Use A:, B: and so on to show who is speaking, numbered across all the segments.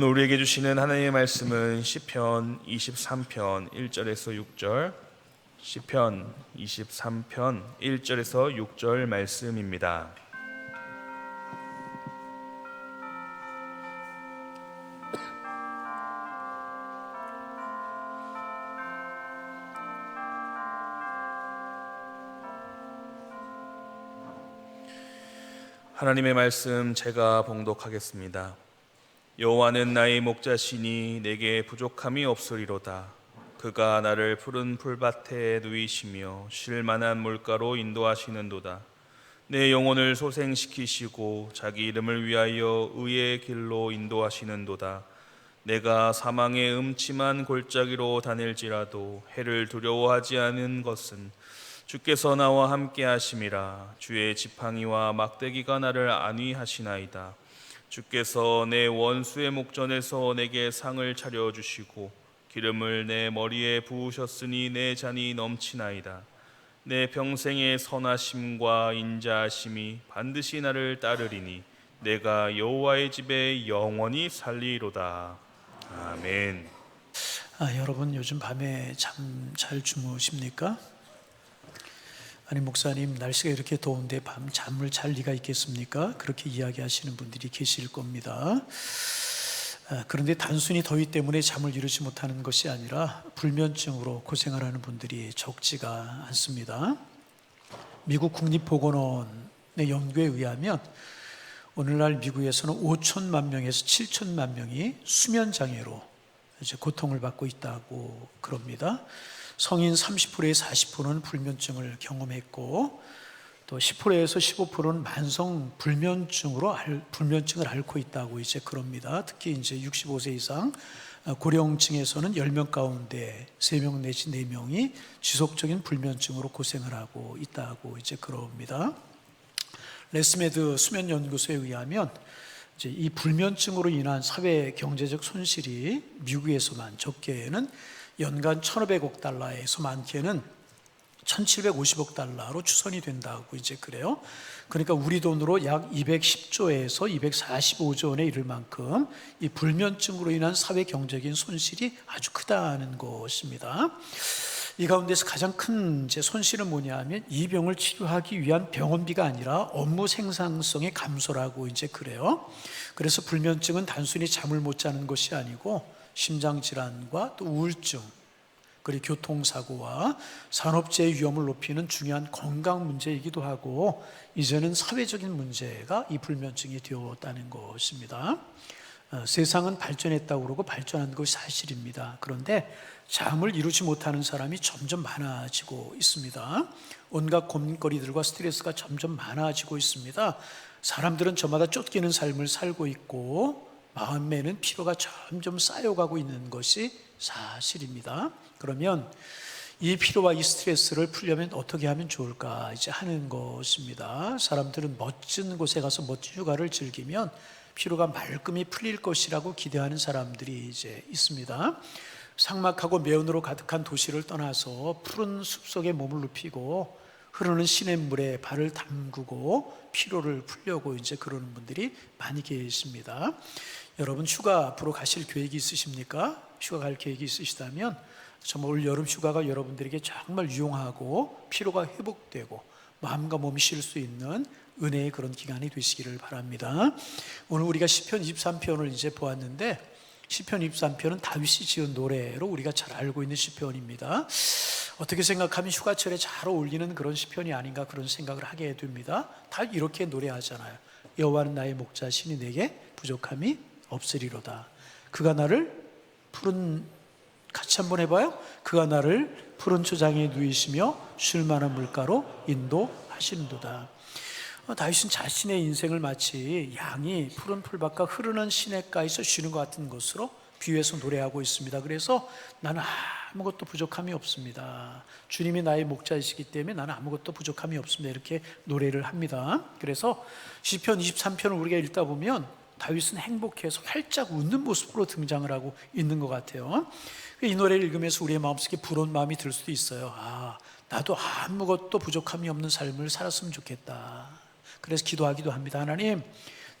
A: 오늘 우리에게 주시는 하나님의 말씀은 시편 23편 1절에서 6절, 시편 23편 1절에서 6절 말씀입니다. 하나님의 말씀 제가 봉독하겠습니다. 여호와는 나의 목자시니 내게 부족함이 없으리로다. 그가 나를 푸른 풀밭에 누이시며 쉴 만한 물가로 인도하시는도다. 내 영혼을 소생시키시고 자기 이름을 위하여 의의 길로 인도하시는도다. 내가 사망의 음침한 골짜기로 다닐지라도 해를 두려워하지 않은 것은 주께서 나와 함께 하심이라. 주의 지팡이와 막대기가 나를 안위하시나이다. 주께서 내 원수의 목전에서 내게 상을 차려주시고 기름을 내 머리에 부으셨으니 내 잔이 넘치나이다. 내 평생의 선하심과 인자하심이 반드시 나를 따르리니 내가 여호와의 집에 영원히 살리로다. 아멘.
B: 여러분 요즘 밤에 잠 잘 주무십니까? 아니 목사님, 날씨가 이렇게 더운데 밤 잠을 잘 리가 있겠습니까? 그렇게 이야기하시는 분들이 계실 겁니다. 그런데 단순히 더위 때문에 잠을 이루지 못하는 것이 아니라 불면증으로 고생을 하는 분들이 적지가 않습니다. 미국 국립보건원의 연구에 의하면 오늘날 미국에서는 5천만 명에서 7천만 명이 수면장애로 이제 고통을 받고 있다고 그럽니다. 성인 30%에서 40%는 불면증을 경험했고 또 10%에서 15%는 만성 불면증을 앓고 있다고 이제 그럽니다. 특히 이제 65세 이상 고령층에서는 10명 가운데 3명 내지 4명이 지속적인 불면증으로 고생을 하고 있다고 이제 그럽니다. 레스메드 수면 연구소에 의하면 이제 이 불면증으로 인한 사회 경제적 손실이 미국에서만 적게는 연간 1,500억 달러에서 많게는 1,750억 달러로 추산이 된다고 이제 그래요. 그러니까 우리 돈으로 약 210조에서 245조 원에 이를 만큼 이 불면증으로 인한 사회 경제적인 손실이 아주 크다는 것입니다. 이 가운데서 가장 큰 이제 손실은 뭐냐하면 이 병을 치료하기 위한 병원비가 아니라 업무 생산성의 감소라고 이제 그래요. 그래서 불면증은 단순히 잠을 못 자는 것이 아니고 심장질환과 또 우울증, 그리고 교통사고와 산업재해 위험을 높이는 중요한 건강 문제이기도 하고 이제는 사회적인 문제가 이 불면증이 되었다는 것입니다. 세상은 발전했다고 그러고 발전한 것이 사실입니다. 그런데 잠을 이루지 못하는 사람이 점점 많아지고 있습니다. 온갖 고민거리들과 스트레스가 점점 많아지고 있습니다. 사람들은 저마다 쫓기는 삶을 살고 있고 마음에는 피로가 점점 쌓여가고 있는 것이 사실입니다. 그러면 이 피로와 이 스트레스를 풀려면 어떻게 하면 좋을까 이제 하는 것입니다. 사람들은 멋진 곳에 가서 멋진 휴가를 즐기면 피로가 말끔히 풀릴 것이라고 기대하는 사람들이 이제 있습니다. 삭막하고 매연으로 가득한 도시를 떠나서 푸른 숲속에 몸을 눕히고 흐르는 시냇물에 발을 담그고 피로를 풀려고 이제 그러는 분들이 많이 계십니다. 여러분 휴가 앞으로 가실 계획이 있으십니까? 휴가 갈 계획이 있으시다면 정말 올 여름 휴가가 여러분들에게 정말 유용하고 피로가 회복되고 마음과 몸이 쉴 수 있는 은혜의 그런 기간이 되시기를 바랍니다. 오늘 우리가 시편 23편을 이제 보았는데 시편 23편은 다윗이 지은 노래로 우리가 잘 알고 있는 시편입니다. 어떻게 생각하면 휴가철에 잘 어울리는 그런 시편이 아닌가 그런 생각을 하게 됩니다. 다 이렇게 노래하잖아요. 여호와는 나의 목자시니 내게 부족함이 없으리로다. 그가 나를 푸른, 같이 한번 해봐요. 그가 나를 푸른 초장에 누이시며 쉴 만한 물가로 인도하시는도다. 다윗은 자신의 인생을 마치 양이 푸른 풀밭과 흐르는 시냇가에서 쉬는 것 같은 것으로 비유해서 노래하고 있습니다. 그래서 나는 아무것도 부족함이 없습니다. 주님이 나의 목자이시기 때문에 나는 아무것도 부족함이 없습니다. 이렇게 노래를 합니다. 그래서 시편 23편을 우리가 읽다 보면 다윗은 행복해서 활짝 웃는 모습으로 등장을 하고 있는 것 같아요. 이 노래를 읽으면서 우리의 마음속에 부러운 마음이 들 수도 있어요. 나도 아무것도 부족함이 없는 삶을 살았으면 좋겠다. 그래서 기도하기도 합니다. 하나님,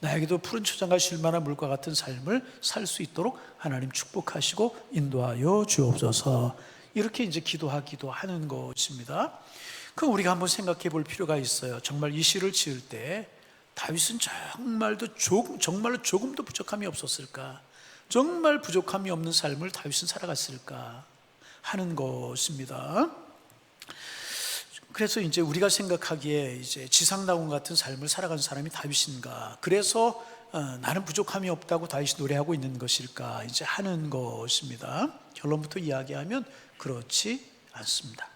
B: 나에게도 푸른 초장과 쉴 만한 물과 같은 삶을 살 수 있도록 하나님 축복하시고 인도하여 주옵소서. 이렇게 이제 기도하기도 하는 것입니다. 그럼 우리가 한번 생각해 볼 필요가 있어요. 정말 이 시를 지을 때 다윗은 정말로 조금도 부족함이 없었을까? 정말 부족함이 없는 삶을 다윗은 살아갔을까 하는 것입니다. 그래서 이제 우리가 생각하기에 이제 지상낙원 같은 삶을 살아간 사람이 다윗인가? 그래서 나는 부족함이 없다고 다윗이 노래하고 있는 것일까? 이제 하는 것입니다. 결론부터 이야기하면 그렇지 않습니다.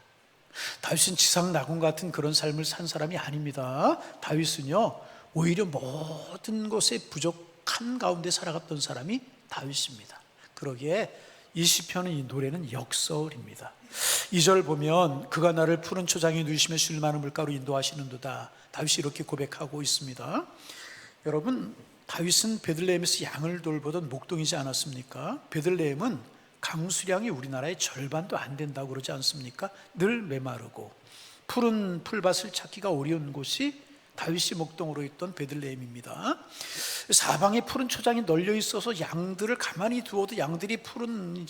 B: 다윗은 지상낙원 같은 그런 삶을 산 사람이 아닙니다. 다윗은요, 오히려 모든 것에 부족한 가운데 살아갔던 사람이 다윗입니다. 그러기에 이 시편은, 이 노래는 역설입니다. 2절 보면 그가 나를 푸른 초장에 누이시며 쉴 만한 물가로 인도하시는도다. 다윗이 이렇게 고백하고 있습니다. 여러분, 다윗은 베들레헴에서 양을 돌보던 목동이지 않았습니까? 베들레헴은 강수량이 우리나라의 절반도 안 된다고 그러지 않습니까? 늘 메마르고 푸른 풀밭을 찾기가 어려운 곳이 다윗이 목동으로 있던 베들레헴입니다. 사방에 푸른 초장이 널려 있어서 양들을 가만히 두어도 양들이 푸른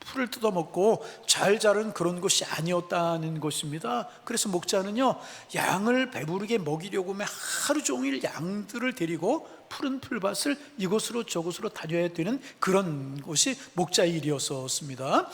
B: 풀을 뜯어먹고 잘 자른 그런 곳이 아니었다는 것입니다. 그래서 목자는요, 양을 배부르게 먹이려고 하면 하루 종일 양들을 데리고 푸른 풀밭을 이곳으로 저곳으로 다녀야 되는 그런 곳이 목자의 일이었습니다.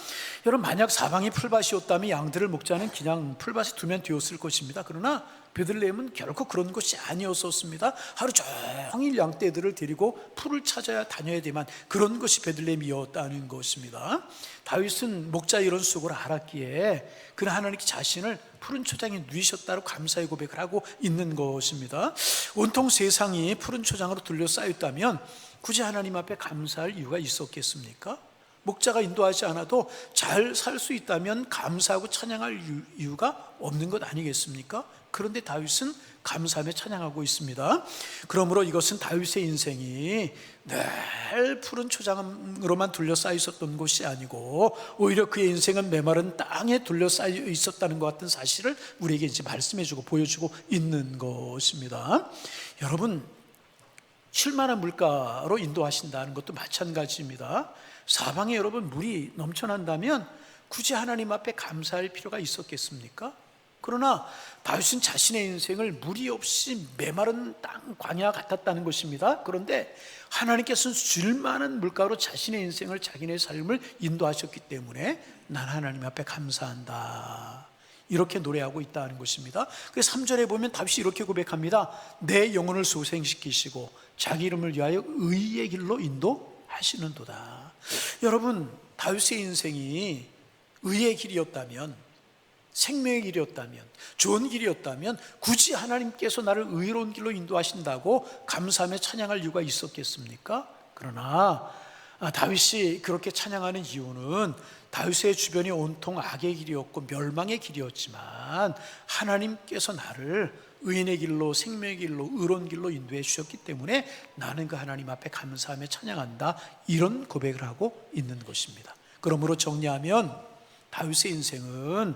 B: 여러분, 만약 사방이 풀밭이었다면 양들을 목자는 그냥 풀밭에 두면 되었을 것입니다. 그러나 베들레헴은 결코 그런 곳이 아니었습니다. 하루 종일 양떼들을 데리고 풀을 찾아야 다녀야 되만 그런 것이 베들레헴이었다는 것입니다. 다윗은 목자의 이런 수고를 알았기에 그는 하나님께 자신을 푸른 초장에 누이셨다고 감사의 고백을 하고 있는 것입니다. 온통 세상이 푸른 초장으로 둘러싸였다면 굳이 하나님 앞에 감사할 이유가 있었겠습니까? 목자가 인도하지 않아도 잘 살 수 있다면 감사하고 찬양할 이유가 없는 것 아니겠습니까? 그런데 다윗은 감사하며 찬양하고 있습니다. 그러므로 이것은 다윗의 인생이 늘 푸른 초장으로만 둘러싸여 있었던 것이 아니고 오히려 그의 인생은 메마른 땅에 둘러싸여 있었다는 것 같은 사실을 우리에게 이제 말씀해주고 보여주고 있는 것입니다. 여러분, 쉴 만한 물가로 인도하신다는 것도 마찬가지입니다. 사방에 여러분 물이 넘쳐난다면 굳이 하나님 앞에 감사할 필요가 있었겠습니까? 그러나 다윗은 자신의 인생을 물이 없이 메마른 땅 광야 같았다는 것입니다. 그런데 하나님께서는 줄 만한 물가로 자신의 인생을, 자기네 삶을 인도하셨기 때문에 난 하나님 앞에 감사한다, 이렇게 노래하고 있다는 것입니다. 그래서 3절에 보면 다윗이 이렇게 고백합니다. 내 영혼을 소생시키시고 자기 이름을 위하여 의의 길로 인도하시는도다. 여러분, 다윗의 인생이 의의 길이었다면, 생명의 길이었다면, 좋은 길이었다면 굳이 하나님께서 나를 의로운 길로 인도하신다고 감사하며 찬양할 이유가 있었겠습니까? 그러나 다윗이 그렇게 찬양하는 이유는 다윗의 주변이 온통 악의 길이었고 멸망의 길이었지만 하나님께서 나를 의인의 길로, 생명의 길로, 의로운 길로 인도해 주셨기 때문에 나는 그 하나님 앞에 감사하며 찬양한다, 이런 고백을 하고 있는 것입니다. 그러므로 정리하면 다윗의 인생은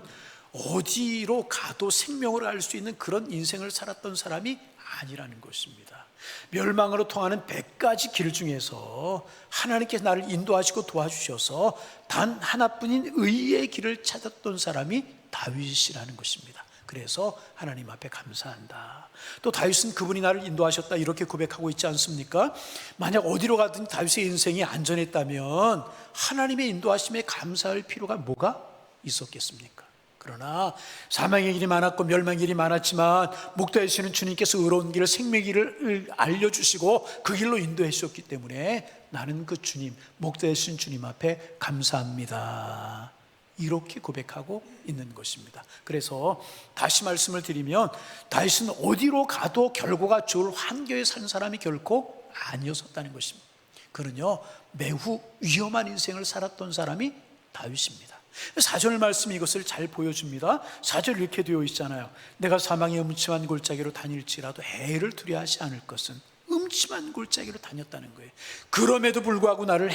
B: 어디로 가도 생명을 알 수 있는 그런 인생을 살았던 사람이 아니라는 것입니다. 멸망으로 통하는 100가지 길 중에서 하나님께서 나를 인도하시고 도와주셔서 단 하나뿐인 의의 길을 찾았던 사람이 다윗이라는 것입니다. 그래서 하나님 앞에 감사한다. 또 다윗은 그분이 나를 인도하셨다, 이렇게 고백하고 있지 않습니까? 만약 어디로 가든 다윗의 인생이 안전했다면 하나님의 인도하심에 감사할 필요가 뭐가 있었겠습니까? 그러나 사망의 길이 많았고 멸망의 길이 많았지만 목자이시는 주님께서 의로운 길을, 생명의 길을 알려주시고 그 길로 인도해 주셨기 때문에 나는 그 주님, 목자이신 주님 앞에 감사합니다, 이렇게 고백하고 있는 것입니다. 그래서 다시 말씀을 드리면 다윗은 어디로 가도 결과가 좋을 환경에 산 사람이 결코 아니었었다는 것입니다. 그는요, 매우 위험한 인생을 살았던 사람이 다윗입니다. 4절 말씀이 이것을 잘 보여줍니다. 4절 이렇게 되어 있잖아요. 내가 사망의 음침한 골짜기로 다닐지라도 해를 두려워하지 않을 것은, 음침한 골짜기로 다녔다는 거예요. 그럼에도 불구하고 나는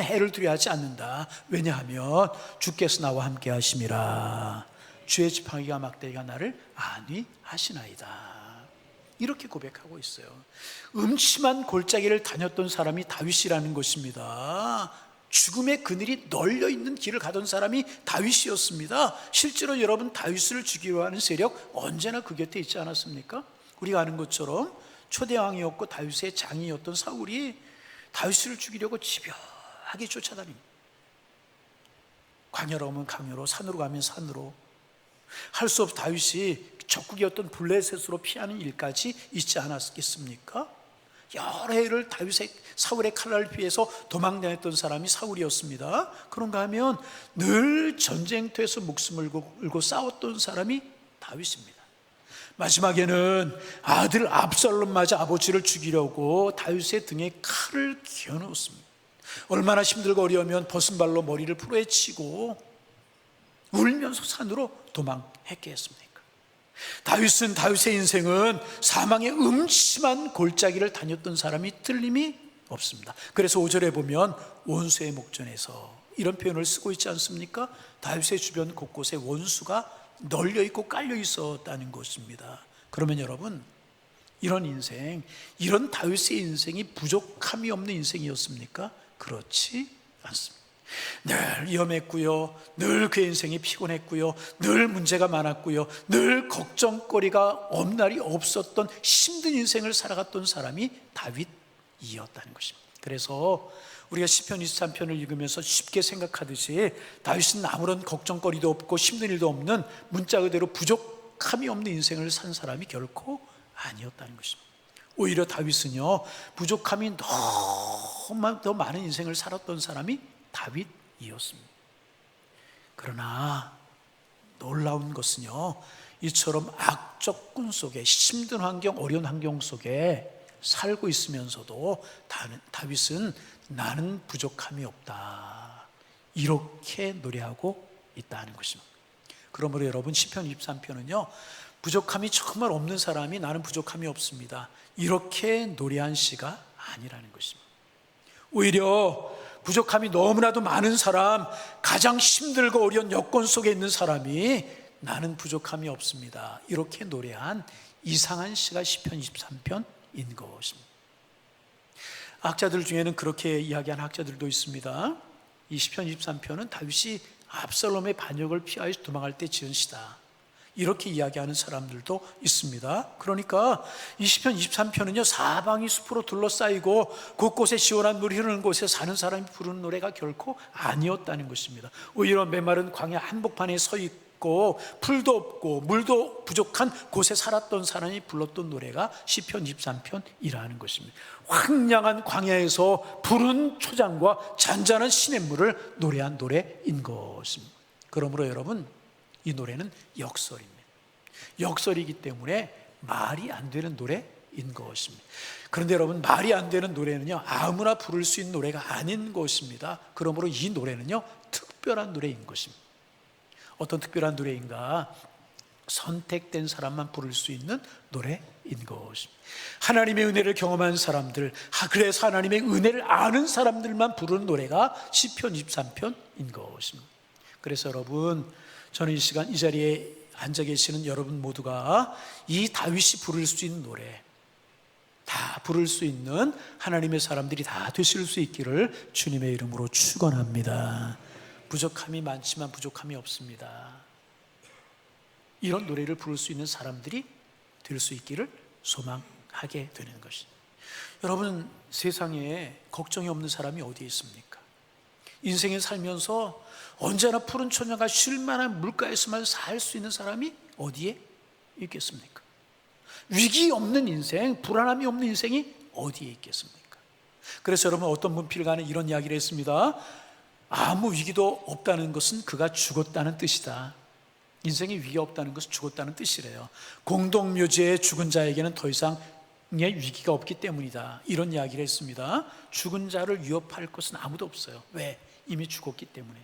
B: 해를 두려워하지 않는다. 왜냐하면 주께서 나와 함께 하심이라. 주의 지팡이가 막대기가 나를 안위하시나이다. 이렇게 고백하고 있어요. 음침한 골짜기를 다녔던 사람이 다윗이라는 것입니다. 죽음의 그늘이 널려 있는 길을 가던 사람이 다윗이었습니다. 실제로 여러분, 다윗을 죽이려 하는 세력 언제나 그 곁에 있지 않았습니까? 우리가 아는 것처럼 초대왕이었고 다윗의 장이었던 사울이 다윗을 죽이려고 집요하게 쫓아다닙니다. 광야로 오면 강야로, 산으로 가면 산으로, 할 수 없이 다윗이 적국이었던 블레셋으로 피하는 일까지 있지 않았겠습니까? 여러 해를 사울의 칼날을 피해서 도망다녔던 사람이 사울이었습니다. 그런가 하면 늘 전쟁터에서 목숨을 걸고 싸웠던 사람이 다윗입니다. 마지막에는 아들 압살롬마저 아버지를 죽이려고 다윗의 등에 칼을 겨누었습니다. 얼마나 힘들고 어려우면 벗은 발로 머리를 풀어헤치고 울면서 산으로 도망했겠습니까? 다윗의 인생은 사망의 음침한 골짜기를 다녔던 사람이 틀림이 없습니다. 그래서 5절에 보면 원수의 목전에서 이런 표현을 쓰고 있지 않습니까? 다윗의 주변 곳곳에 원수가 널려 있고 깔려 있었다는 것입니다. 그러면 여러분, 이런 인생, 이런 다윗의 인생이 부족함이 없는 인생이었습니까? 그렇지 않습니다. 늘 위험했고요, 늘 그의 인생이 피곤했고요, 늘 문제가 많았고요, 늘 걱정거리가 없날이 없었던 힘든 인생을 살아갔던 사람이 다윗이었다는 것입니다. 그래서 우리가 시편 23편을 읽으면서 쉽게 생각하듯이 다윗은 아무런 걱정거리도 없고 힘든 일도 없는 문자 그대로 부족함이 없는 인생을 산 사람이 결코 아니었다는 것입니다. 오히려 다윗은요, 부족함이 너무 더 많은 인생을 살았던 사람이 다윗이었습니다. 그러나 놀라운 것은요, 이처럼 악적 군 속에, 힘든 환경, 어려운 환경 속에 살고 있으면서도 다윗은 나는 부족함이 없다, 이렇게 노래하고 있다는 것입니다. 그러므로 여러분, 시편 23편은요 부족함이 정말 없는 사람이 나는 부족함이 없습니다, 이렇게 노래한 시가 아니라는 것입니다. 오히려 부족함이 너무나도 많은 사람, 가장 힘들고 어려운 여건 속에 있는 사람이 나는 부족함이 없습니다, 이렇게 노래한 이상한 시가 시편 23편인 것입니다. 학자들 중에는 그렇게 이야기하는 학자들도 있습니다. 이 시편 23편은 다윗이 압살롬의 반역을 피하여 도망할 때 지은 시다, 이렇게 이야기하는 사람들도 있습니다. 그러니까 이 시편 23편은요 사방이 숲으로 둘러싸이고 곳곳에 시원한 물이 흐르는 곳에 사는 사람이 부르는 노래가 결코 아니었다는 것입니다. 오히려 메마른 광야 한복판에 서 있고 풀도 없고 물도 부족한 곳에 살았던 사람이 불렀던 노래가 시편 23편이라는 것입니다. 황량한 광야에서 푸른 초장과 잔잔한 시냇물을 노래한 노래인 것입니다. 그러므로 여러분, 이 노래는 역설입니다. 역설이기 때문에 말이 안 되는 노래인 것입니다. 그런데 여러분, 말이 안 되는 노래는요 아무나 부를 수 있는 노래가 아닌 것입니다. 그러므로 이 노래는요 특별한 노래인 것입니다. 어떤 특별한 노래인가? 선택된 사람만 부를 수 있는 노래인 것입니다. 하나님의 은혜를 경험한 사람들, 그래서 하나님의 은혜를 아는 사람들만 부르는 노래가 시편 23편인 것입니다. 그래서 여러분, 저는 이 시간 이 자리에 앉아 계시는 여러분 모두가 이 다윗이 부를 수 있는 노래, 다 부를 수 있는 하나님의 사람들이 다 되실 수 있기를 주님의 이름으로 축원합니다. 부족함이 많지만 부족함이 없습니다, 이런 노래를 부를 수 있는 사람들이 될 수 있기를 소망하게 되는 것입니다. 여러분, 세상에 걱정이 없는 사람이 어디에 있습니까? 인생에 살면서 언제나 푸른 초장과 쉴만한 물가에서만 살 수 있는 사람이 어디에 있겠습니까? 위기 없는 인생, 불안함이 없는 인생이 어디에 있겠습니까? 그래서 여러분, 어떤 문필가는 이런 이야기를 했습니다. 아무 위기도 없다는 것은 그가 죽었다는 뜻이다. 인생에 위기가 없다는 것은 죽었다는 뜻이래요. 공동묘지에 죽은 자에게는 더 이상의 위기가 없기 때문이다, 이런 이야기를 했습니다. 죽은 자를 위협할 것은 아무도 없어요. 왜? 이미 죽었기 때문에.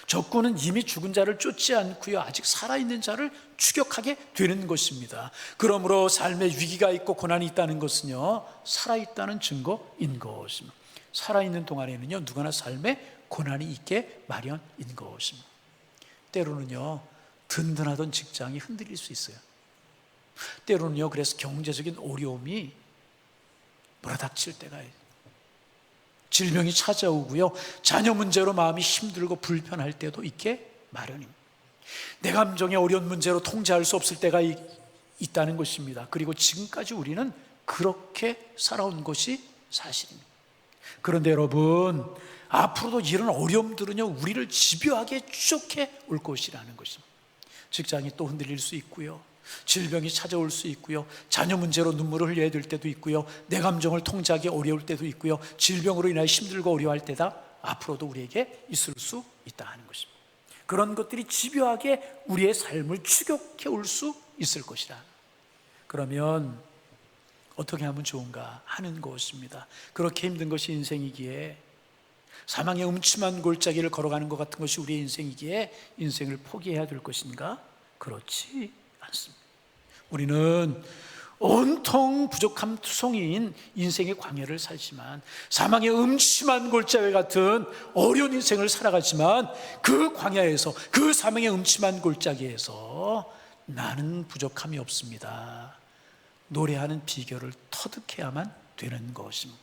B: 적군은 이미 죽은 자를 쫓지 않고요 아직 살아있는 자를 추격하게 되는 것입니다. 그러므로 삶에 위기가 있고 고난이 있다는 것은요 살아있다는 증거인 것입니다. 살아있는 동안에는요 누구나 삶에 고난이 있게 마련인 것입니다. 때로는요 든든하던 직장이 흔들릴 수 있어요. 때로는요, 그래서 경제적인 어려움이 몰아닥칠 때가 있어요. 질병이 찾아오고요, 자녀 문제로 마음이 힘들고 불편할 때도 있게 마련입니다. 내 감정의 어려운 문제로 통제할 수 없을 때가 있다는 것입니다. 그리고 지금까지 우리는 그렇게 살아온 것이 사실입니다. 그런데 여러분, 앞으로도 이런 어려움들은요, 우리를 집요하게 추적해 올 것이라는 것입니다. 직장이 또 흔들릴 수 있고요, 질병이 찾아올 수 있고요, 자녀 문제로 눈물을 흘려야 될 때도 있고요, 내 감정을 통제하기 어려울 때도 있고요, 질병으로 인하여 힘들고 어려워할 때다 앞으로도 우리에게 있을 수 있다 하는 것입니다. 그런 것들이 집요하게 우리의 삶을 추격해 올 수 있을 것이다. 그러면 어떻게 하면 좋은가 하는 것입니다. 그렇게 힘든 것이 인생이기에, 사망의 음침한 골짜기를 걸어가는 것 같은 것이 우리의 인생이기에 인생을 포기해야 될 것인가? 그렇지 않습니다. 우리는 온통 부족함 투성이인 인생의 광야를 살지만, 사망의 음침한 골짜기 같은 어려운 인생을 살아가지만, 그 광야에서, 그 사망의 음침한 골짜기에서 나는 부족함이 없습니다, 노래하는 비결을 터득해야만 되는 것입니다.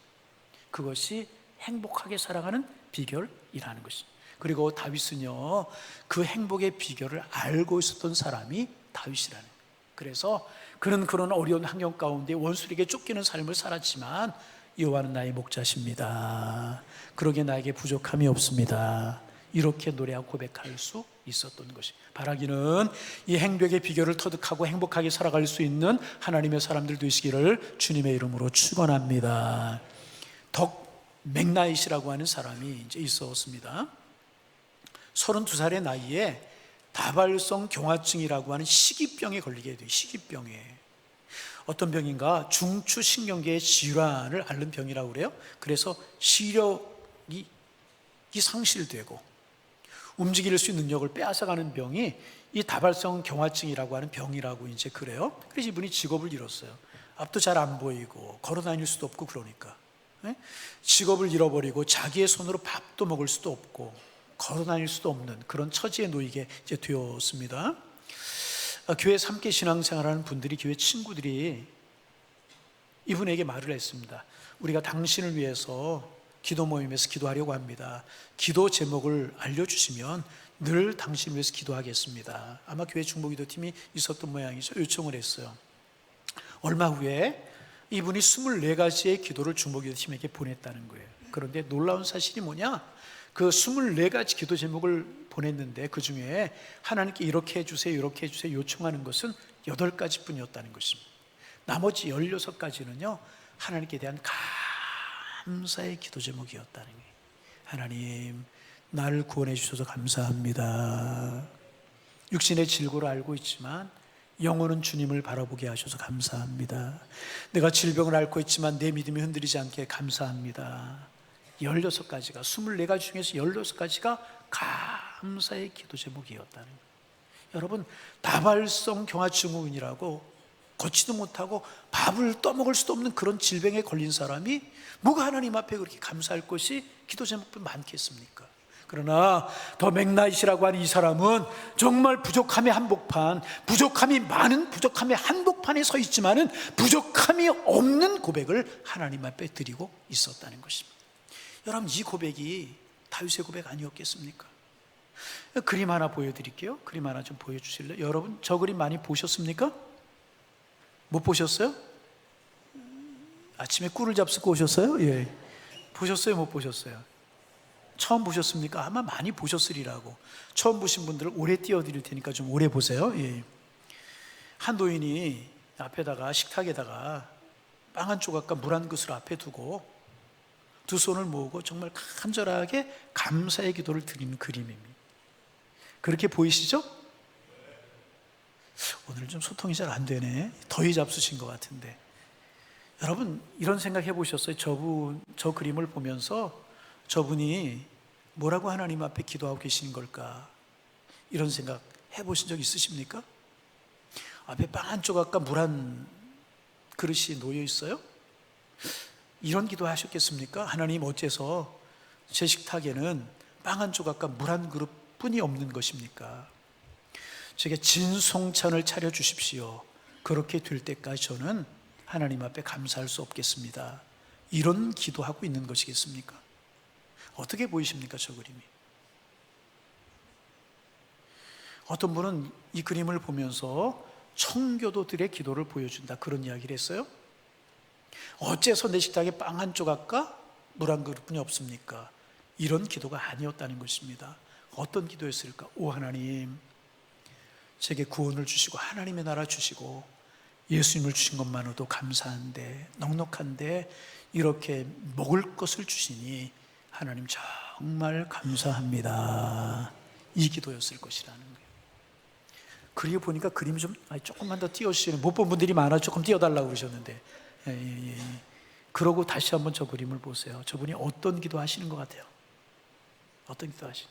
B: 그것이 행복하게 살아가는 비결이라는 것입니다. 그리고 다윗은요, 그 행복의 비결을 알고 있었던 사람이 다윗이라는 거예요. 그래서 그는 그런 어려운 환경 가운데 원수에게 쫓기는 삶을 살았지만, 여호와는 나의 목자십니다, 그러기에 나에게 부족함이 없습니다, 이렇게 노래하고 고백할 수 있었던 것이, 바라기는 이 행복의 비결을 터득하고 행복하게 살아갈 수 있는 하나님의 사람들 되시기를 주님의 이름으로 축원합니다. 덕 맥나잇이라고 하는 사람이 이제 있었습니다. 32살의 나이에 다발성 경화증이라고 하는 시기병에 걸리게 돼요. 시기병에. 어떤 병인가? 중추신경계의 질환을 앓는 병이라고 그래요. 그래서 시력이 상실되고 움직일 수 있는 능력을 빼앗아가는 병이 이 다발성 경화증이라고 하는 병이라고 이제 그래요. 그래서 이분이 직업을 잃었어요. 앞도 잘 안 보이고 걸어 다닐 수도 없고, 그러니까 직업을 잃어버리고 자기의 손으로 밥도 먹을 수도 없고 걸어 다닐 수도 없는 그런 처지에 놓이게 이제 되었습니다. 교회에서 함께 신앙생활하는 분들이, 교회 친구들이 이분에게 말을 했습니다. 우리가 당신을 위해서 기도 모임에서 기도하려고 합니다. 기도 제목을 알려주시면 늘 당신을 위해서 기도하겠습니다. 아마 교회 중보기도팀이 있었던 모양이죠. 요청을 했어요. 얼마 후에 이분이 24가지의 기도를 중보기도팀에게 보냈다는 거예요. 그런데 놀라운 사실이 뭐냐? 그 24가지 기도 제목을 보냈는데 그 중에 하나님께 이렇게 해주세요, 이렇게 해주세요 요청하는 것은 8가지 뿐이었다는 것입니다. 나머지 16가지는요, 하나님께 대한 감사의 기도 제목이었다는 거예요. 하나님, 나를 구원해 주셔서 감사합니다. 육신의 질고를 알고 있지만 영혼은 주님을 바라보게 하셔서 감사합니다. 내가 질병을 앓고 있지만 내 믿음이 흔들리지 않게 감사합니다. 16가지가, 24가지 중에서 16가지가 감사의 기도 제목이었다는 거예요. 여러분, 다발성 경화증후군이라고 걷지도 못하고 밥을 떠먹을 수도 없는 그런 질병에 걸린 사람이 뭐가 하나님 앞에 그렇게 감사할 것이 기도 제목뿐 많겠습니까? 그러나 더 맥나잇이라고 하는 이 사람은 정말 부족함의 한복판, 부족함이 많은 부족함의 한복판에 서 있지만은 부족함이 없는 고백을 하나님 앞에 드리고 있었다는 것입니다. 여러분, 이 고백이 다윗의 고백 아니었겠습니까? 그림 하나 보여드릴게요. 그림 하나 좀 보여주실래요? 여러분, 저 그림 많이 보셨습니까? 못 보셨어요? 아침에 꿀을 잡수고 오셨어요? 예. 보셨어요? 못 보셨어요? 처음 보셨습니까? 아마 많이 보셨으리라고. 처음 보신 분들을 오래 띄워드릴 테니까 좀 오래 보세요. 예. 한 노인이 앞에다가, 식탁에다가 빵 한 조각과 물 한 그릇을 앞에 두고 두 손을 모으고 정말 간절하게 감사의 기도를 드리는 그림입니다. 그렇게 보이시죠? 오늘 좀 소통이 잘 안 되네. 더위 잡수신 것 같은데. 여러분, 이런 생각 해보셨어요? 저 그림을 보면서 저분이 뭐라고 하나님 앞에 기도하고 계시는 걸까? 이런 생각 해보신 적 있으십니까? 앞에 빵 한 조각과 물 한 그릇이 놓여 있어요? 이런 기도 하셨겠습니까? 하나님, 어째서 제 식탁에는 빵 한 조각과 물 한 그릇뿐이 없는 것입니까? 제게 진송찬을 차려주십시오. 그렇게 될 때까지 저는 하나님 앞에 감사할 수 없겠습니다. 이런 기도하고 있는 것이겠습니까? 어떻게 보이십니까, 저 그림이? 어떤 분은 이 그림을 보면서 청교도들의 기도를 보여준다, 그런 이야기를 했어요. 어째서 내 식탁에 빵 한 조각과 물 한 그릇뿐이 없습니까? 이런 기도가 아니었다는 것입니다. 어떤 기도였을까? 오 하나님, 제게 구원을 주시고 하나님의 나라 주시고 예수님을 주신 것만으로도 감사한데, 넉넉한데 이렇게 먹을 것을 주시니 하나님 정말 감사합니다. 이 기도였을 것이라는 거예요. 그리고 보니까 그림이 좀 조금만 더 띄워주시는, 못 본 분들이 많아 조금 띄워달라고 그러셨는데, 예. 그러고 다시 한번 저 그림을 보세요. 저분이 어떤 기도 하시는 것 같아요? 어떤 기도 하시는?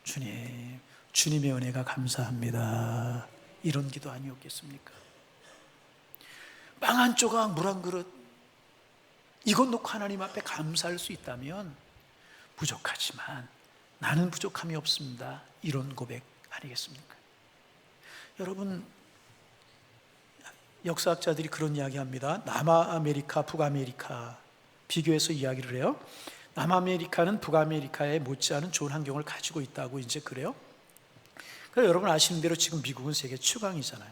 B: 주님, 주님의 은혜가 감사합니다. 이런 기도 아니었겠습니까? 빵 한 조각, 물 한 그릇, 이것 놓고 하나님 앞에 감사할 수 있다면 부족하지만 나는 부족함이 없습니다, 이런 고백 아니겠습니까? 여러분, 역사학자들이 그런 이야기합니다. 남아메리카, 북아메리카 비교해서 이야기를 해요. 남아메리카는 북아메리카에 못지않은 좋은 환경을 가지고 있다고 이제 그래요. 그러니까 여러분 아시는 대로 지금 미국은 세계 최강이잖아요.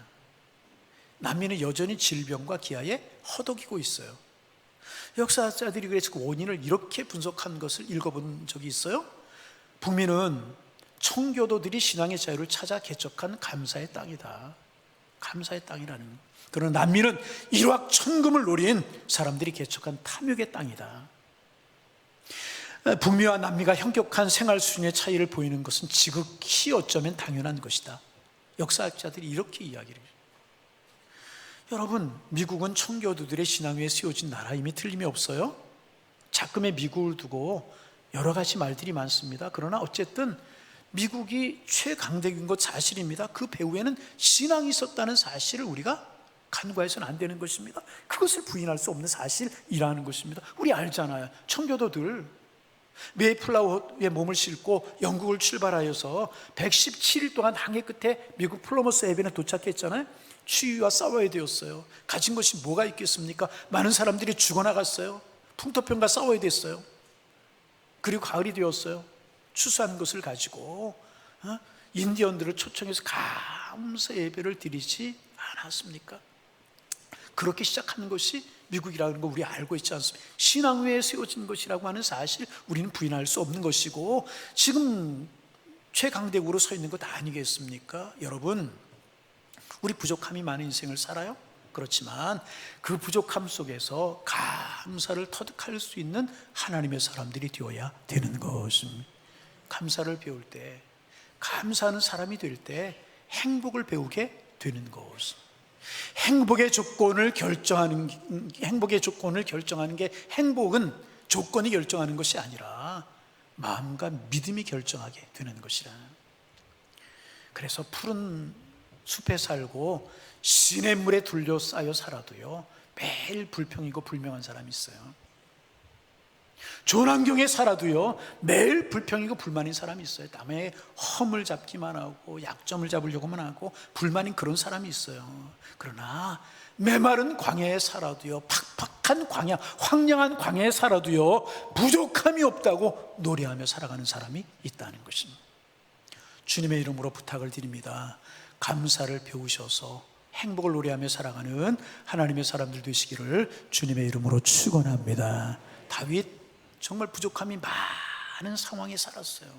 B: 남미는 여전히 질병과 기아에 허덕이고 있어요. 역사학자들이 그래서 그 원인을 이렇게 분석한 것을 읽어본 적이 있어요. 북미는 청교도들이 신앙의 자유를 찾아 개척한 감사의 땅이다. 감사의 땅이라는 거. 그러나 남미는 일확천금을 노린 사람들이 개척한 탐욕의 땅이다. 북미와 남미가 현격한 생활 수준의 차이를 보이는 것은 지극히 어쩌면 당연한 것이다. 역사학자들이 이렇게 이야기를 해요. 여러분, 미국은 청교도들의 신앙 위에 세워진 나라임이 틀림이 없어요. 자금의 미국을 두고 여러 가지 말들이 많습니다. 그러나 어쨌든 미국이 최강대국인 것 사실입니다. 그 배후에는 신앙이 있었다는 사실을 우리가 간과해서는 안 되는 것입니다. 그것을 부인할 수 없는 사실이라는 것입니다. 우리 알잖아요. 청교도들 메이플라워에 몸을 싣고 영국을 출발하여서 117일 동안 항해 끝에 미국 플러머스 해변에 도착했잖아요. 추위와 싸워야 되었어요. 가진 것이 뭐가 있겠습니까? 많은 사람들이 죽어나갔어요. 풍토병과 싸워야 됐어요. 그리고 가을이 되었어요. 추수한 것을 가지고 인디언들을 초청해서 감사 예배를 드리지 않았습니까? 그렇게 시작하는 것이 미국이라는 거 우리 알고 있지 않습니까? 신앙 위에 세워진 것이라고 하는 사실 우리는 부인할 수 없는 것이고, 지금 최강대국으로 서 있는 것 아니겠습니까? 여러분, 우리 부족함이 많은 인생을 살아요? 그렇지만 그 부족함 속에서 감사를 터득할 수 있는 하나님의 사람들이 되어야 되는 것입니다. 감사를 배울 때, 감사하는 사람이 될 때 행복을 배우게 되는 것. 행복의 조건을 결정하는 게, 행복은 조건이 결정하는 것이 아니라 마음과 믿음이 결정하게 되는 것이라. 그래서 푸른 숲에 살고 시냇물에 둘러싸여 살아도요, 매일 불평이고 불명한 사람이 있어요. 좋은 환경에 살아도요, 매일 불평이고 불만인 사람이 있어요. 남의 험을 잡기만 하고 약점을 잡으려고만 하고 불만인 그런 사람이 있어요. 그러나 메마른 광야에 살아도요, 팍팍한 광야, 황량한 광야에 살아도요, 부족함이 없다고 노래하며 살아가는 사람이 있다는 것입니다. 주님의 이름으로 부탁을 드립니다. 감사를 배우셔서 행복을 노래하며 살아가는 하나님의 사람들 되시기를 주님의 이름으로 축원합니다. 다윗 정말 부족함이 많은 상황에 살았어요.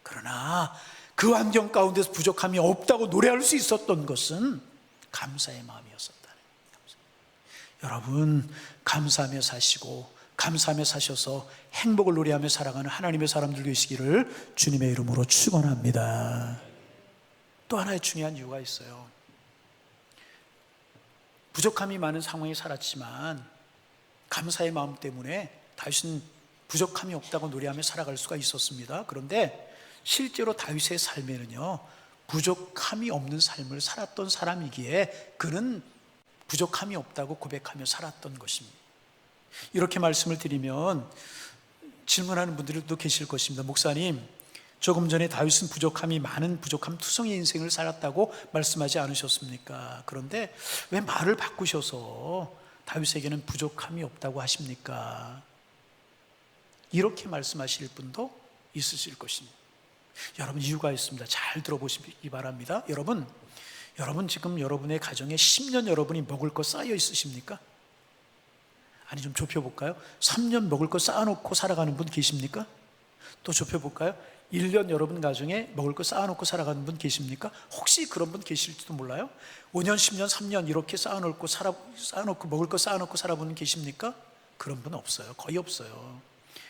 B: 그러나 그 환경 가운데서 부족함이 없다고 노래할 수 있었던 것은 감사의 마음이었었다는 거예요. 여러분, 감사하며 사시고 감사하며 사셔서 행복을 노래하며 살아가는 하나님의 사람들 되시기를 주님의 이름으로 축원합니다. 또 하나의 중요한 이유가 있어요. 부족함이 많은 상황에 살았지만 감사의 마음 때문에 다윗은 부족함이 없다고 노래하며 살아갈 수가 있었습니다. 그런데 실제로 다윗의 삶에는요, 부족함이 없는 삶을 살았던 사람이기에 그는 부족함이 없다고 고백하며 살았던 것입니다. 이렇게 말씀을 드리면 질문하는 분들도 계실 것입니다. 목사님, 조금 전에 다윗은 부족함이 많은 부족함 투성의 인생을 살았다고 말씀하지 않으셨습니까? 그런데 왜 말을 바꾸셔서 다윗에게는 부족함이 없다고 하십니까? 이렇게 말씀하실 분도 있으실 것입니다. 여러분, 이유가 있습니다. 잘 들어보시기 바랍니다. 여러분 지금 여러분의 가정에 10년 여러분이 먹을 거 쌓여 있으십니까? 아니, 좀 좁혀볼까요? 3년 먹을 거 쌓아놓고 살아가는 분 계십니까? 또 좁혀볼까요? 1년 여러분 가정에 먹을 거 쌓아놓고 살아가는 분 계십니까? 혹시 그런 분 계실지도 몰라요? 5년, 10년, 3년 이렇게 쌓아놓고 먹을 거 쌓아놓고 살아보는 분 계십니까? 그런 분 없어요. 거의 없어요.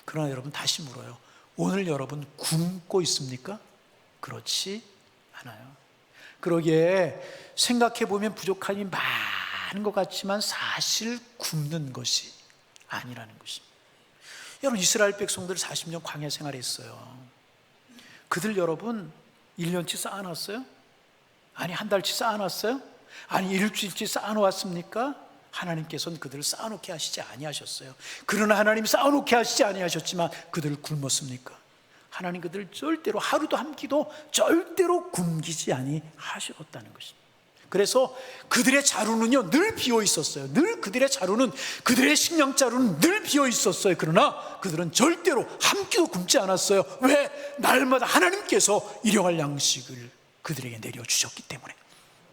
B: 그러나 여러분, 다시 물어요. 오늘 여러분 굶고 있습니까? 그렇지 않아요. 그러기에 생각해보면 부족함이 많은 것 같지만 사실 굶는 것이 아니라는 것입니다. 여러분, 이스라엘 백성들 40년 광야 생활했어요. 그들 여러분 1년치 쌓아놨어요? 아니, 한 달치 쌓아놨어요? 아니, 일주일치 쌓아놓았습니까? 하나님께서는 그들을 쌓아놓게 하시지 아니하셨어요. 그러나 하나님이 쌓아놓게 하시지 아니하셨지만 그들을 굶었습니까? 하나님 그들을 절대로 하루도 한 끼도 절대로 굶기지 아니하셨다는 것입니다. 그래서 그들의 자루는요 늘 비어 있었어요. 늘 그들의 자루는, 그들의 식량 자루는 늘 비어 있었어요. 그러나 그들은 절대로 한 끼도 굶지 않았어요. 왜? 날마다 하나님께서 일용할 양식을 그들에게 내려주셨기 때문에.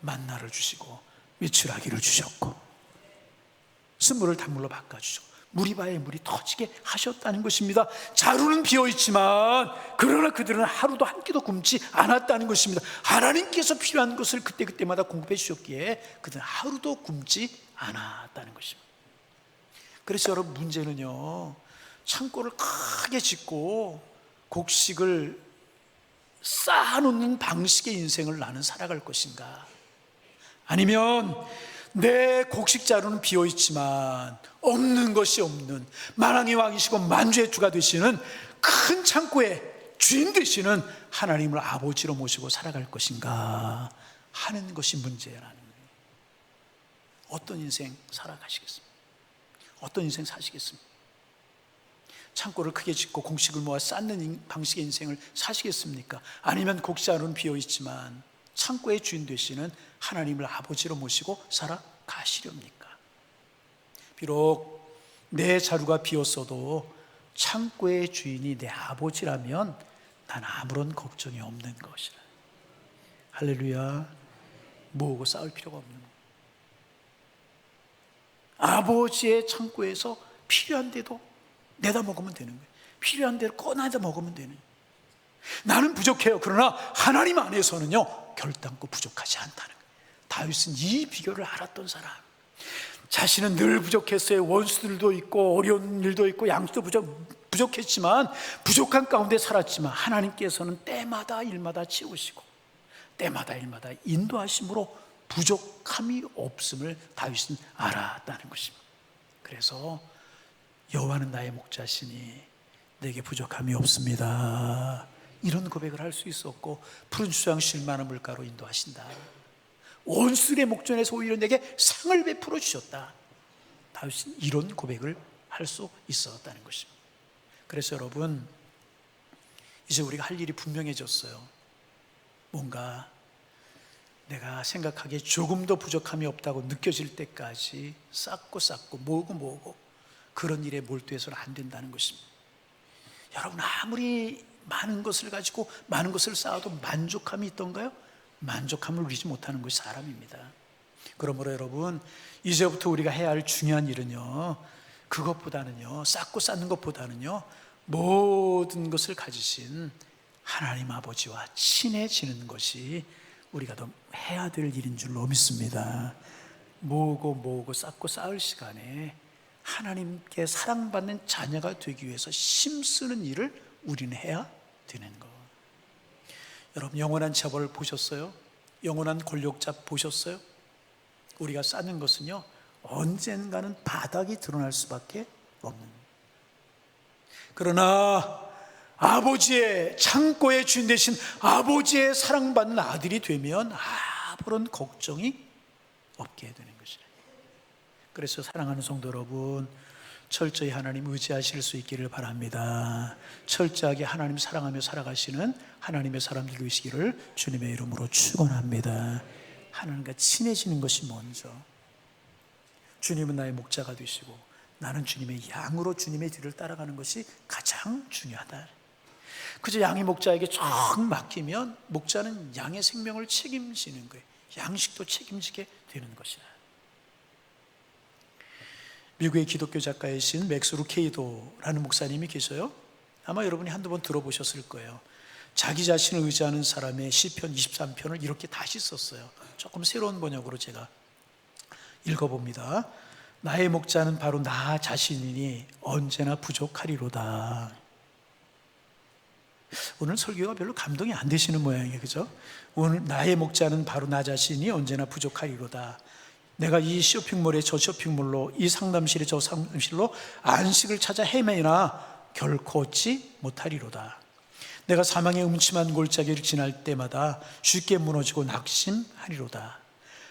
B: 만나를 주시고 메추라기를 주셨고 쓴물을 단물로 바꿔주시고 무리바에 물이 터지게 하셨다는 것입니다. 자루는 비어있지만 그러나 그들은 하루도 한 끼도 굶지 않았다는 것입니다. 하나님께서 필요한 것을 그때그때마다 공급해 주셨기에 그들은 하루도 굶지 않았다는 것입니다. 그래서 여러분, 문제는요, 창고를 크게 짓고 곡식을 쌓아놓는 방식의 인생을 나는 살아갈 것인가, 아니면 내 곡식 자루는 비어있지만 없는 것이 없는 만왕의 왕이시고 만주의 주가 되시는 큰 창고의 주인 되시는 하나님을 아버지로 모시고 살아갈 것인가 하는 것이 문제라는 거예요. 어떤 인생 살아가시겠습니까? 어떤 인생 사시겠습니까? 창고를 크게 짓고 곡식을 모아 쌓는 방식의 인생을 사시겠습니까? 아니면 곡식 자루는 비어있지만 창고의 주인 되시는 하나님을 아버지로 모시고 살아가시렵니까? 비록 내 자루가 비었어도 창고의 주인이 내 아버지라면 난 아무런 걱정이 없는 것이라. 할렐루야. 모으고 쌓을 필요가 없는 거예요. 아버지의 창고에서 필요한 대로 내다 먹으면 되는 거예요. 필요한 대로 꺼내다 먹으면 되는 거예요. 나는 부족해요. 그러나 하나님 안에서는요 결단코 부족하지 않다는 거예요. 다윗은 이 비결을 알았던 사람. 자신은 늘 부족했어요. 원수들도 있고 어려운 일도 있고 양수도 부족했지만 부족한 가운데 살았지만 하나님께서는 때마다 일마다 채우시고 때마다 일마다 인도하심으로 부족함이 없음을 다윗은 알았다는 것입니다. 그래서 여호와는 나의 목자시니 내게 부족함이 없습니다, 이런 고백을 할 수 있었고, 푸른 수양 쉴 만한 물가로 인도하신다, 원수의 목전에서 오히려 내게 상을 베풀어 주셨다, 다윗은 이런 고백을 할 수 있었다는 것입니다. 그래서 여러분, 이제 우리가 할 일이 분명해졌어요. 뭔가 내가 생각하기에 조금 더 부족함이 없다고 느껴질 때까지 쌓고 모으고 그런 일에 몰두해서는 안 된다는 것입니다. 여러분, 아무리 많은 것을 가지고 많은 것을 쌓아도 만족함이 있던가요? 만족함을 누리지 못하는 것이 사람입니다. 그러므로 여러분, 이제부터 우리가 해야 할 중요한 일은요, 그것보다는요, 쌓고 쌓는 것보다는요, 모든 것을 가지신 하나님 아버지와 친해지는 것이 우리가 더 해야 될 일인 줄로 믿습니다. 모으고 쌓고 쌓을 시간에 하나님께 사랑받는 자녀가 되기 위해서 힘쓰는 일을 우리는 해야 되는 것. 여러분, 영원한 재벌 보셨어요? 영원한 권력자 보셨어요? 우리가 쌓는 것은요, 언젠가는 바닥이 드러날 수밖에 없는 거예요. 그러나 아버지의 창고의 주인 되신 아버지의 사랑받는 아들이 되면 아무런 걱정이 없게 되는 것이에요. 그래서 사랑하는 성도 여러분, 철저히 하나님 의지하실 수 있기를 바랍니다. 철저하게 하나님 사랑하며 살아가시는 하나님의 사람들 되시기를 주님의 이름으로 축원합니다. 하나님과 친해지는 것이 먼저. 주님은 나의 목자가 되시고 나는 주님의 양으로 주님의 뒤를 따라가는 것이 가장 중요하다. 그저 양이 목자에게 쫙 맡기면 목자는 양의 생명을 책임지는 거예요. 양식도 책임지게 되는 것이다. 미국의 기독교 작가이신 맥스 루케이도라는 목사님이 계셔요. 아마 여러분이 한두 번 들어보셨을 거예요. 자기 자신을 의지하는 사람의 시편 23편을 이렇게 다시 썼어요. 조금 새로운 번역으로 제가 읽어봅니다. 나의 목자는 바로 나 자신이니 언제나 부족하리로다. 오늘 설교가 별로 감동이 안 되시는 모양이에요, 그죠? 오늘 나의 목자는 바로 나 자신이 언제나 부족하리로다. 내가 이 쇼핑몰에 저 쇼핑몰로, 이 상담실에 저 상담실로 안식을 찾아 헤매나 결코 얻지 못하리로다. 내가 사망의 음침한 골짜기를 지날 때마다 쉽게 무너지고 낙심하리로다.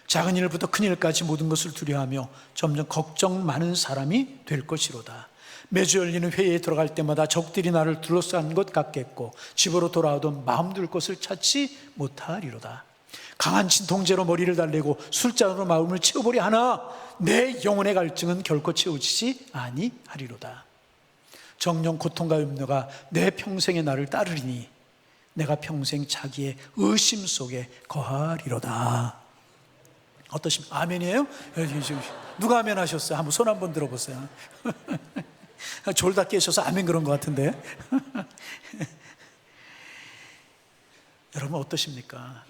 B: 작은 일부터 큰 일까지 모든 것을 두려워하며 점점 걱정 많은 사람이 될 것이로다. 매주 열리는 회의에 들어갈 때마다 적들이 나를 둘러싼 것 같겠고 집으로 돌아와도 마음 둘 곳을 찾지 못하리로다. 강한 진통제로 머리를 달래고 술잔으로 마음을 채워보려 하나 내 영혼의 갈증은 결코 채워지지 아니하리로다. 정령 고통과 염려가 내 평생의 나를 따르리니 내가 평생 자기의 의심 속에 거하리로다. 어떠십니까? 아멘이에요? 누가 아멘 하셨어요? 한번 손 한번 들어보세요. 졸다 깨셔서 아멘 그런 것 같은데. 여러분 어떠십니까?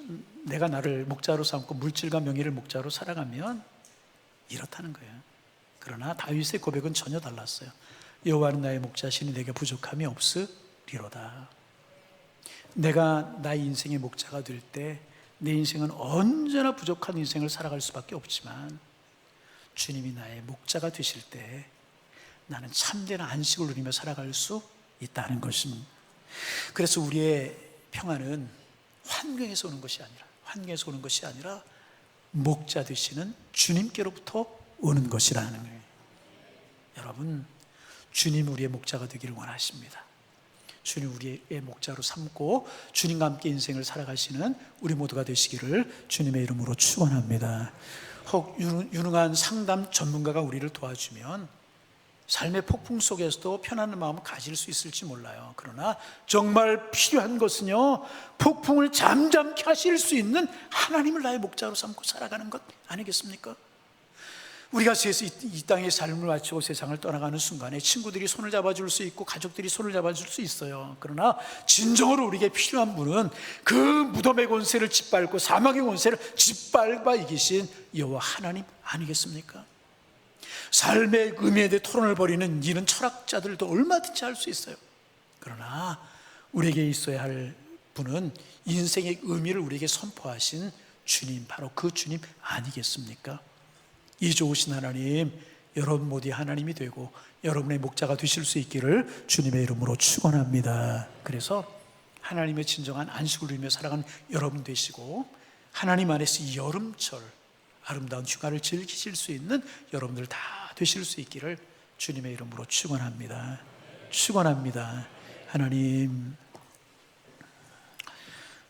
B: 내가 나를 목자로 삼고 물질과 명예를 목자로 살아가면 이렇다는 거예요. 그러나 다윗의 고백은 전혀 달랐어요. 여호와는 나의 목자시니 내게 부족함이 없으리로다. 내가 나의 인생의 목자가 될 때 내 인생은 언제나 부족한 인생을 살아갈 수밖에 없지만 주님이 나의 목자가 되실 때 나는 참된 안식을 누리며 살아갈 수 있다는 것입니다. 그래서 우리의 평안은 환경에서 오는 것이 아니라 목자 되시는 주님께로부터 오는 것이라는 거예요. 여러분, 주님 우리의 목자가 되기를 원하십니다. 주님 우리의 목자로 삼고 주님과 함께 인생을 살아가시는 우리 모두가 되시기를 주님의 이름으로 축원합니다. 혹 유능한 상담 전문가가 우리를 도와주면 삶의 폭풍 속에서도 편안한 마음을 가질 수 있을지 몰라요. 그러나 정말 필요한 것은요, 폭풍을 잠잠케 하실 수 있는 하나님을 나의 목자로 삼고 살아가는 것 아니겠습니까? 우리가 이 땅의 삶을 마치고 세상을 떠나가는 순간에 친구들이 손을 잡아줄 수 있고 가족들이 손을 잡아줄 수 있어요. 그러나 진정으로 우리에게 필요한 분은 그 무덤의 권세를 짓밟고 사망의 권세를 짓밟아 이기신 여호와 하나님 아니겠습니까? 삶의 의미에 대해 토론을 벌이는 이런 철학자들도 얼마든지 할 수 있어요. 그러나 우리에게 있어야 할 분은 인생의 의미를 우리에게 선포하신 주님, 바로 그 주님 아니겠습니까? 이 좋으신 하나님, 여러분 모두의 하나님이 되고 여러분의 목자가 되실 수 있기를 주님의 이름으로 축원합니다. 그래서 하나님의 진정한 안식을 누리며 살아가는 여러분 되시고 하나님 안에서 이 여름철 아름다운 휴가를 즐기실 수 있는 여러분들 다 되실 수 있기를 주님의 이름으로 축원합니다. 축원합니다. 하나님,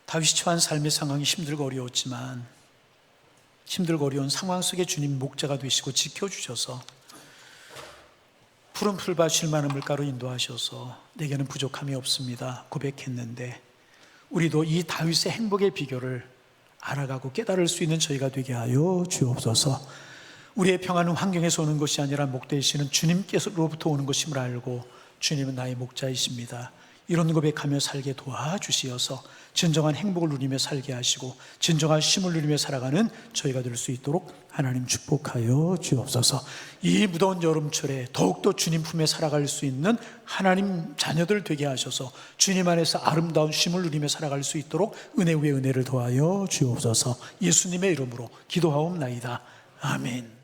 B: 다윗이 처한 삶의 상황이 힘들고 어려웠지만 힘들고 어려운 상황 속에 주님 목자가 되시고 지켜주셔서 푸른 풀밭 쉴만한 물가로 인도하셔서 내게는 부족함이 없습니다 고백했는데 우리도 이 다윗의 행복의 비결을 알아가고 깨달을 수 있는 저희가 되게 하여 주옵소서. 우리의 평안은 환경에서 오는 것이 아니라 목되시는 주님께로부터 오는 것임을 알고 주님은 나의 목자이십니다. 이런 고백하며 살게 도와주시어서 진정한 행복을 누리며 살게 하시고 진정한 쉼을 누리며 살아가는 저희가 될 수 있도록 하나님 축복하여 주옵소서. 이 무더운 여름철에 더욱더 주님 품에 살아갈 수 있는 하나님 자녀들 되게 하셔서 주님 안에서 아름다운 쉼을 누리며 살아갈 수 있도록 은혜 위에 은혜를 더하여 주옵소서. 예수님의 이름으로 기도하옵나이다. 아멘.